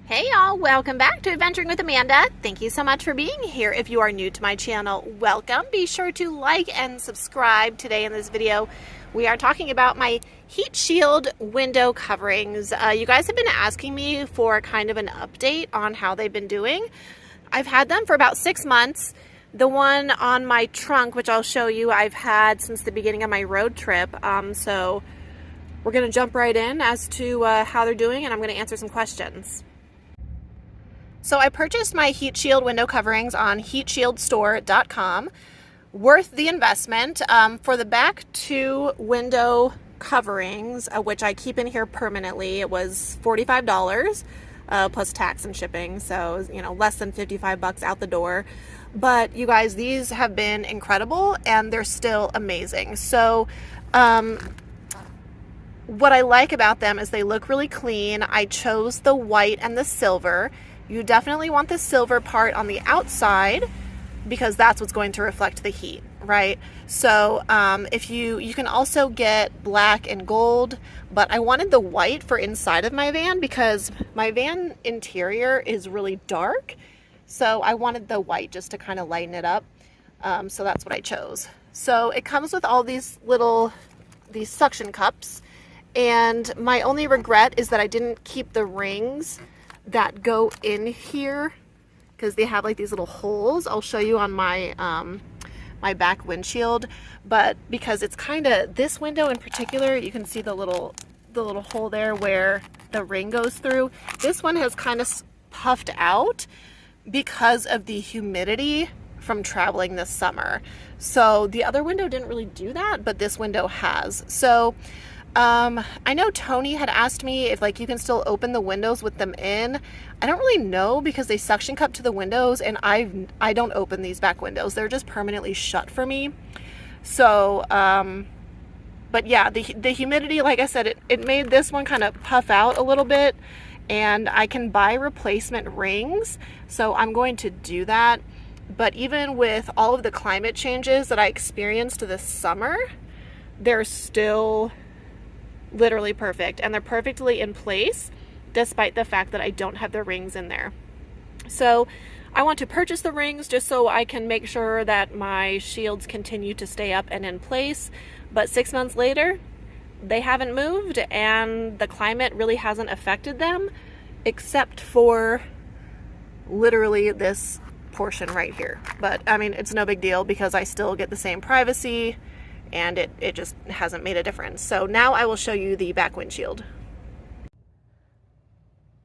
Hey y'all, welcome back to Adventuring with Amanda. Thank you so much for being here. If you are new to my channel, welcome. Be sure to like and subscribe. Today in this video, we are talking about my Heatshield window coverings. You guys have been asking me for kind of an update on how they've been doing. I've had them for about 6 months. The one on my trunk, which I'll show you, I've had since the beginning of my road trip. So we're going to jump right in as to how they're doing, and I'm going to answer some questions. So I purchased my Heatshield window coverings on heatshieldstore.com. Worth the investment. For the back 2 window coverings, which I keep in here permanently, it was $45 plus tax and shipping. So, you know, less than 55 bucks out the door. But you guys, these have been incredible and they're still amazing. So, what I like about them is they look really clean. I chose the white and the silver. You definitely want the silver part on the outside because that's what's going to reflect the heat, right? So if you can also get black and gold, but I wanted the white for inside of my van because my van interior is really dark. So I wanted the white just to kind of lighten it up. So that's what I chose. So it comes with all these suction cups. And my only regret is that I didn't keep the rings that go in here because they have like these little holes. I'll show you on my my back windshield, but because it's kind of, this window in particular, you can see the little hole there where the ring goes through. This one has kind of puffed out because of the humidity from traveling this summer. So the other window didn't really do that, but this window has. So I know Tony had asked me if like you can still open the windows with them in. I don't really know because they suction cup to the windows and I don't open these back windows. They're just permanently shut for me. So, but yeah, the humidity, like I said, it made this one kind of puff out a little bit, and I can buy replacement rings. So I'm going to do that. But even with all of the climate changes that I experienced this summer, they're still literally perfect, and they're perfectly in place despite the fact that I don't have the rings in there. So I want to purchase the rings just so I can make sure that my shields continue to stay up and in place. But 6 months later, they haven't moved and the climate really hasn't affected them except for literally this portion right here. But I mean, it's no big deal because I still get the same privacy and it just hasn't made a difference. So now I will show you the back windshield.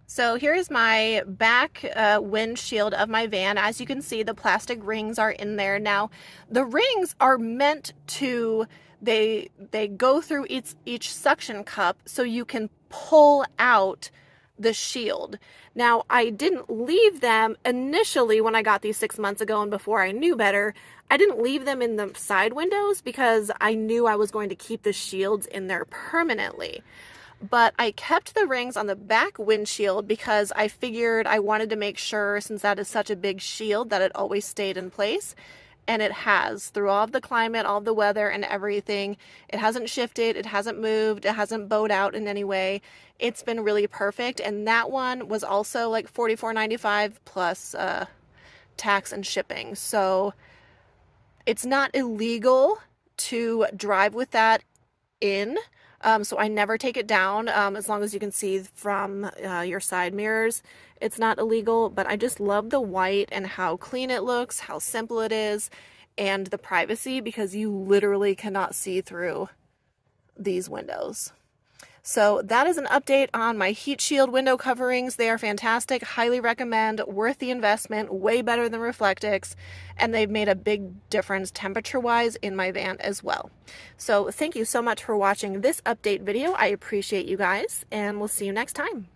So here's my back windshield of my van. As you can see, the plastic rings are in there. Now, the rings are meant to, they go through each suction cup so you can pull out the shield. Now, I didn't leave them initially when I got these 6 months ago and before I knew better. I didn't leave them in the side windows because I knew I was going to keep the shields in there permanently. But I kept the rings on the back windshield because I figured I wanted to make sure, since that is such a big shield, that it always stayed in place. And it has, through all of the climate, all of the weather and everything. It hasn't shifted, it hasn't moved, it hasn't bowed out in any way. It's been really perfect. And that one was also like $44.95 plus tax and shipping. So it's not illegal to drive with that in. So I never take it down as long as you can see from your side mirrors. It's not illegal, but I just love the white and how clean it looks, how simple it is, and the privacy because you literally cannot see through these windows. So that is an update on my Heatshield window coverings. They are fantastic, highly recommend, worth the investment, way better than Reflectix, and they've made a big difference temperature-wise in my van as well. So thank you so much for watching this update video. I appreciate you guys, and we'll see you next time.